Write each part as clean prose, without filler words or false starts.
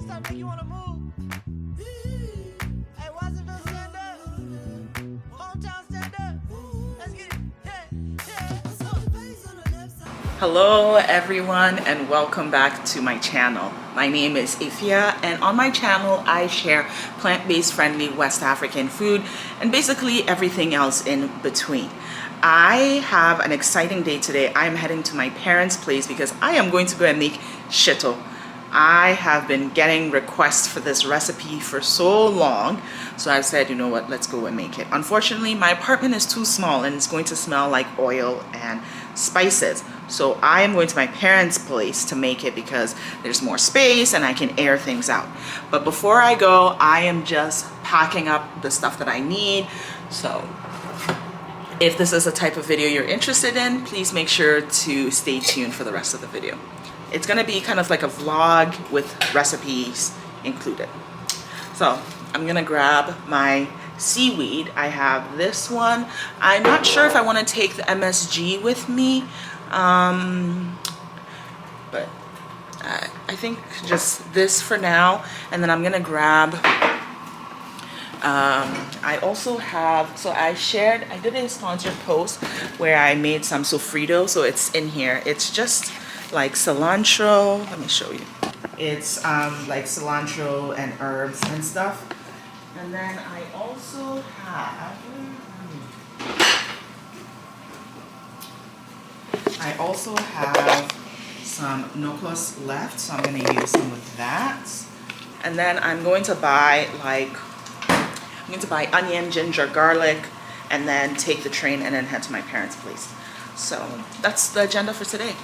Stop making you wanna move. Hey, Watsonville, stand up. Hometown, stand up. Let's get it. Hello everyone and welcome back to my channel. My name is Ifia and on my channel I share plant-based friendly West African food and basically everything else in between. I have an exciting day today. I'm heading to my parents' place because I am going to go and make shito. I have been getting requests for this recipe for so long, so I said, you know what, let's go and make it. Unfortunately, my apartment is too small and it's going to smell like oil and spices. So I am going to my parents' place to make it because there's more space and I can air things out. But before I go, I am just packing up the stuff that I need. So if this is a type of video you're interested in, please make sure to stay tuned for the rest of the video. It's gonna be kind of like a vlog with recipes included. So I'm gonna grab my seaweed. I have this one. I'm not sure if I wanna take the MSG with me, but I think just this for now. And then I'm gonna grab, I also have, so I did a sponsored post where I made some sofrito, so it's in here. It's just like cilantro, let me show you. It's like cilantro and herbs and stuff. And then I also have some nokos left, so I'm gonna use some of that. And then I'm going to buy onion, ginger, garlic, and then take the train and then head to my parents' place. So that's the agenda for today.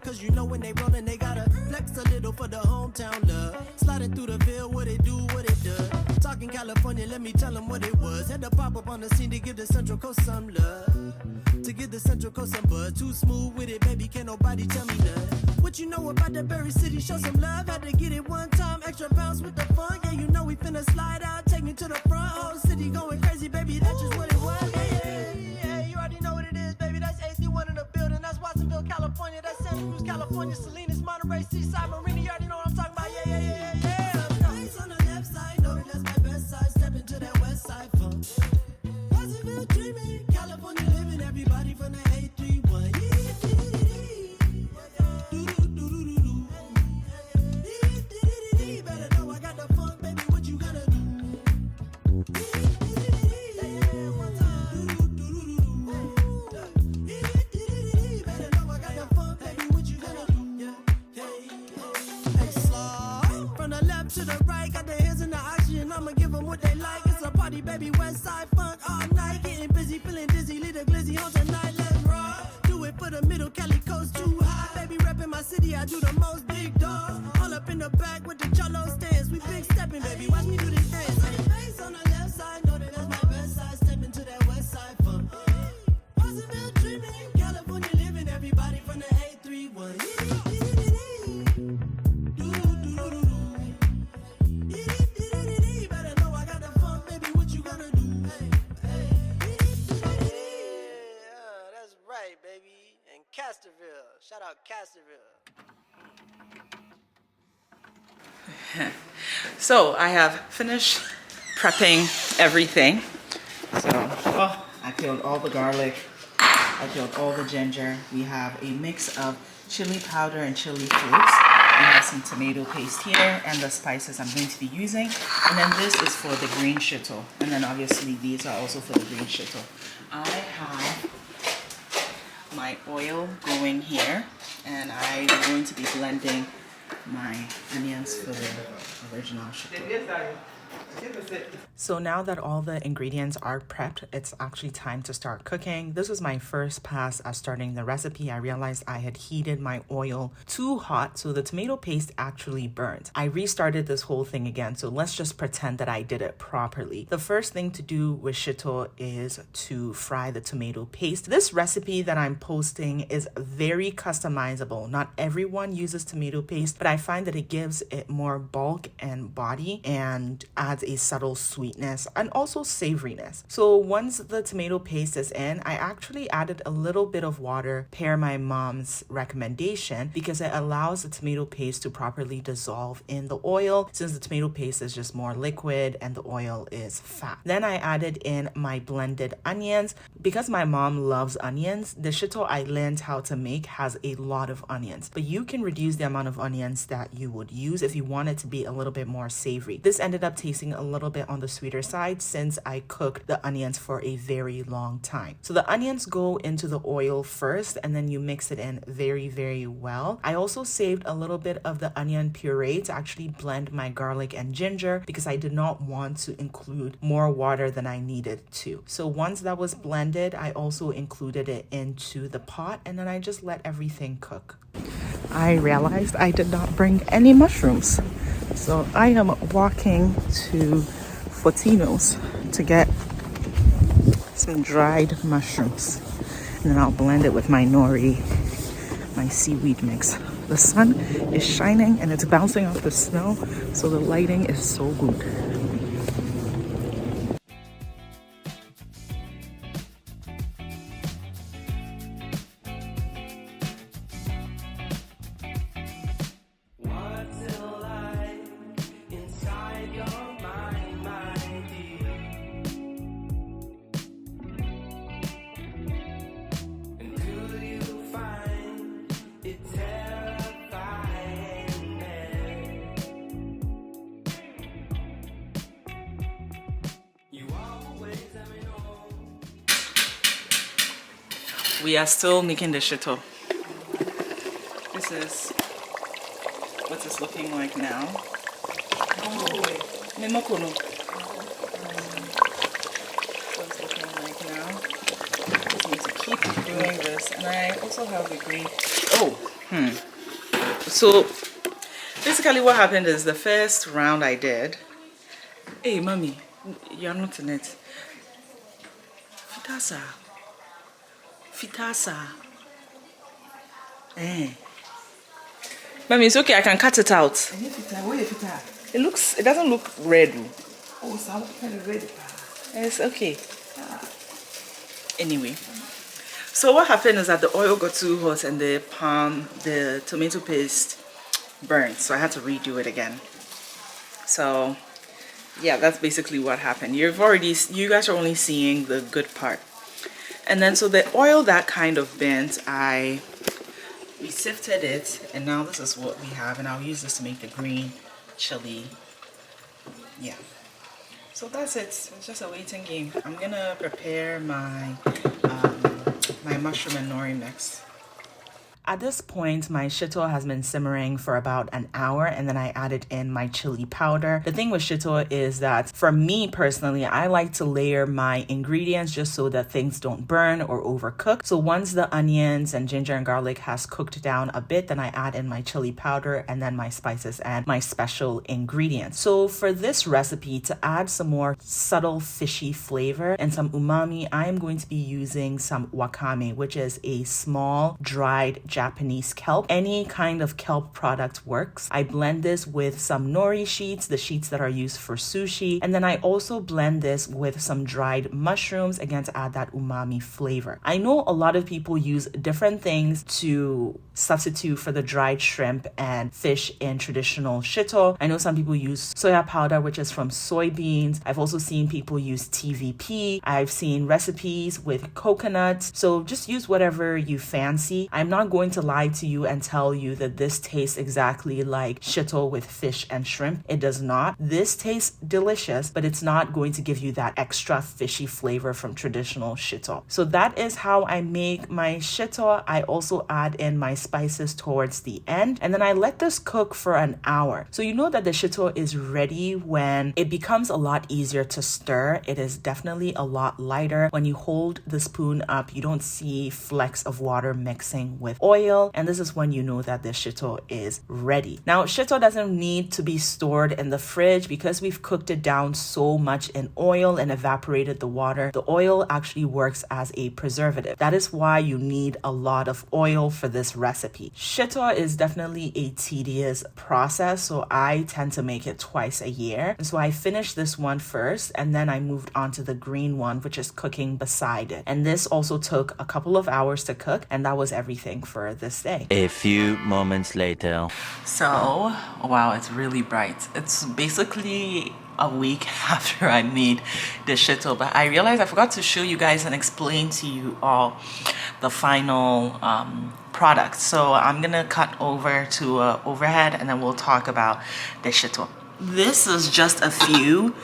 Cause you know when they rollin', they gotta flex a little for the hometown love. Sliding through the Ville, what it do, what it does. Talking California, let me tell them what it was. Had to pop up on the scene to give the Central Coast some love. To give the Central Coast some buzz. Too smooth with it, baby, can't nobody tell me nothing. What you know about the Berry City, show some love. Had to get it one time, extra bounce with the fun. Yeah, you know we finna slide out, take me to the front. Whole city going crazy, baby, that's just what it was. Yeah, you already know what it is, baby, that's AC1 in the building. That's Watsonville, California, that's Santa Cruz, California, Salinas, Monterey, Seaside, Marina, you already know what I'm talking about. Yeah. Nice on the left side, know that that's my best side. Step into that west side funk. Watsonville dreaming, California living, everybody from the 831. Better know I got the funk, baby, what you gonna do? To the right, got the hands in the oxygen, I'ma give them what they like. It's a party, baby, west side funk all night. Getting busy, feeling dizzy, lead a glizzy on tonight, let's roll. Do it for the middle, Cali coast too high. Baby, reppin' my city, I do the most big dog. All up in the back with the cholo stands. We big steppin', baby, watch me do this dance. Face on the left side, know that that's my best side. Step into that west side funk. Watsonville dreaming, California living, everybody from the 831. Baby, and Casterville. Shout out Casterville. So I have finished prepping everything. So I peeled all the garlic. I peeled all the ginger. We have a mix of chili powder and chili flakes. We have some tomato paste here and the spices I'm going to be using. And then this is for the green shito. And then obviously these are also for the green shito. I have my oil going here and I'm going to be blending my onions for the original shito. So now that all the ingredients are prepped, it's actually time to start cooking. This was my first pass at starting the recipe. I realized I had heated my oil too hot, so the tomato paste actually burned. I restarted this whole thing again, so let's just pretend that I did it properly. The first thing to do with shito is to fry the tomato paste. This recipe that I'm posting is very customizable. Not everyone uses tomato paste, but I find that it gives it more bulk and body and adds a subtle sweetness and also savoriness. So once the tomato paste is in, I actually added a little bit of water per my mom's recommendation because it allows the tomato paste to properly dissolve in the oil, since the tomato paste is just more liquid and the oil is fat. Then I added in my blended onions. Because my mom loves onions, the shito I learned how to make has a lot of onions, but you can reduce the amount of onions that you would use if you want it to be a little bit more savory. This ended up tasting a little bit on the sweeter side since I cooked the onions for a very long time. So the onions go into the oil first and then you mix it in very, very well. I also saved a little bit of the onion puree to actually blend my garlic and ginger because I did not want to include more water than I needed to. So once that was blended, I also included it into the pot and then I just let everything cook. I realized I did not bring any mushrooms. So I am walking to Fortino's to get some dried mushrooms. And then I'll blend it with my nori, my seaweed mix. The sun is shining and it's bouncing off the snow, so the lighting is so good. We are still making the shito. This is what it's looking like now. What it's looking like now. Just need to keep doing this. And I also have the green. So basically what happened is the first round I did. Hey, mommy, you're not in it. Fitasa. Mommy, it's okay, I can cut it out. It doesn't look red. Oh, some kind of red. It's okay. Anyway, so what happened is that the oil got too hot and the tomato paste burned, so I had to redo it again. So yeah, that's basically what happened. You guys are only seeing the good part. And then so the oil that kind of bent, we sifted it, and now this is what we have, and I'll use this to make the green chili. Yeah, so that's it. It's just a waiting game. I'm gonna prepare my my mushroom and nori mix. At this point, my shito has been simmering for about an hour, and then I added in my chili powder. The thing with shito is that for me personally, I like to layer my ingredients just so that things don't burn or overcook. So once the onions and ginger and garlic has cooked down a bit, then I add in my chili powder and then my spices and my special ingredients. So for this recipe, to add some more subtle fishy flavor and some umami, I am going to be using some wakame, which is a small dried Japanese kelp. Any kind of kelp product works. I blend this with some nori sheets, the sheets that are used for sushi, and then I also blend this with some dried mushrooms, again to add that umami flavor. I know a lot of people use different things to substitute for the dried shrimp and fish in traditional shito. I know some people use soya powder, which is from soybeans. I've also seen people use TVP. I've seen recipes with coconut. So just use whatever you fancy. I'm not going going to lie to you and tell you that this tastes exactly like shito with fish and shrimp. It does not. This tastes delicious, but it's not going to give you that extra fishy flavor from traditional shito. So that is how I make my shito. I also add in my spices towards the end, and then I let this cook for an hour. So you know that the shito is ready when it becomes a lot easier to stir. It is definitely a lot lighter. When you hold the spoon up, you don't see flecks of water mixing with oil, and this is when you know that the shito is ready. Now, shito doesn't need to be stored in the fridge because we've cooked it down so much in oil and evaporated the water. The oil actually works as a preservative. That is why you need a lot of oil for this recipe. Shito is definitely a tedious process, so I tend to make it twice a year. And so I finished this one first, and then I moved on to the green one, which is cooking beside it. And this also took a couple of hours to cook, and that was everything for this day. A few moments later. So, wow, it's really bright. It's basically a week after I made the shito, but I realized I forgot to show you guys and explain to you all the final product. So I'm gonna cut over to overhead, and then we'll talk about the shito. This is just a few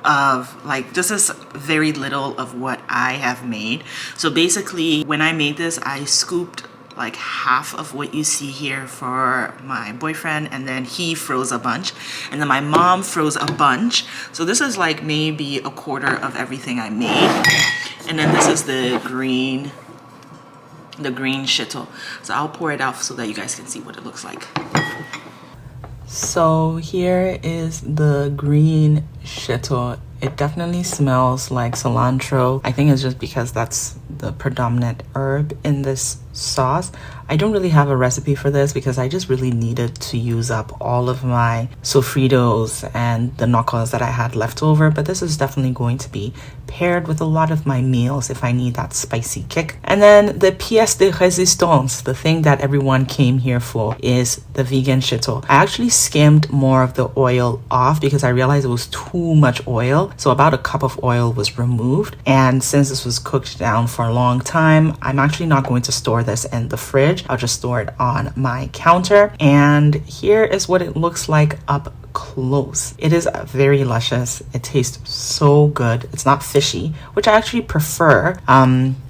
of, like, this is very little of what I have made. So basically, when I made this, I scooped like half of what you see here for my boyfriend, and then he froze a bunch, and then my mom froze a bunch. So this is like maybe a quarter of everything I made. And then this is the green shito. So I'll pour it out so that you guys can see what it looks like. So here is the green shito. It definitely smells like cilantro. I think it's just because that's the predominant herb in this sauce. I don't really have a recipe for this because I just really needed to use up all of my sofritos and the knockoffs that I had left over, but this is definitely going to be paired with a lot of my meals if I need that spicy kick. And then the pièce de résistance, the thing that everyone came here for, is the vegan shito. I actually skimmed more of the oil off because I realized it was too much oil. So about a cup of oil was removed. And since this was cooked down for a long time, I'm actually not going to store this in the fridge. I'll just store it on my counter. And here is what it looks like up close. It is very luscious. It tastes so good. It's not fishy, which I actually prefer.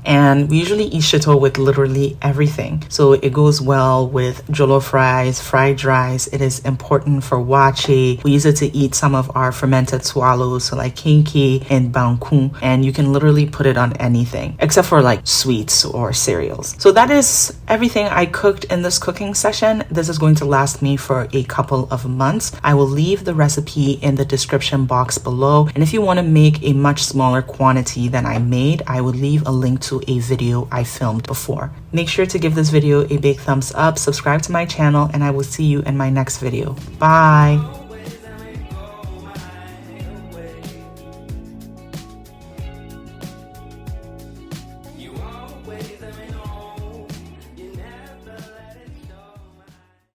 And we usually eat shito with literally everything. So it goes well with jollof rice, fried rice. It is important for wache. We use it to eat some of our fermented swallows, so like kinki and bangkun. And you can literally put it on anything except for like sweets or cereals. So that is everything I cooked in this cooking session. This is going to last me for a couple of months. I will leave the recipe in the description box below. And if you want to make a much smaller quantity than I made, I will leave a link to a video I filmed before. Make sure to give this video a big thumbs up, subscribe to my channel, and I will see you in my next video. Bye!